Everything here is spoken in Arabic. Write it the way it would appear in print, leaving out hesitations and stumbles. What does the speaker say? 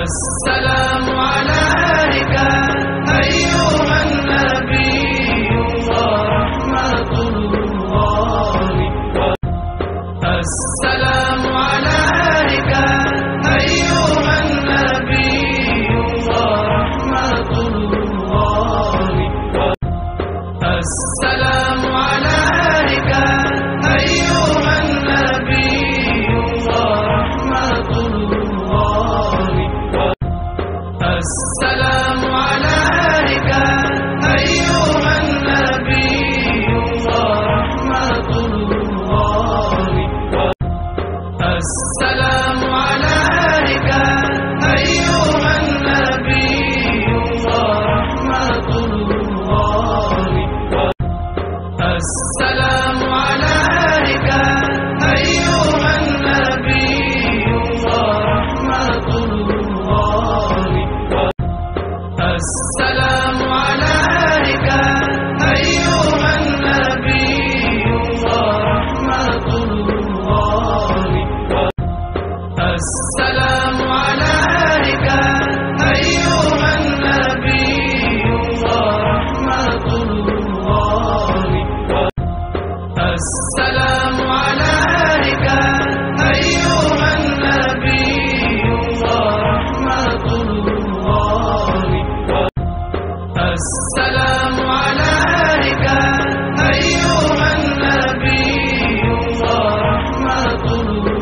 السلام عليك أيها النبي ورحمة الله. السلام عليك أيها النبي ورحمة الله. السلام عليك أيها النبي ورحمة الله. السلام عليك أيها النبي ورحمة الله. السلام عليك أيها النبي ورحمة الله. السلام عليك أيها النبي ورحمة الله. السلام عليك أيها النبي ورحمة الله. السلام عليك أيها النبي ورحمة الله. السلام عليك أيها النبي ورحمة الله. السلام عليك أيها النبي ورحمة الله.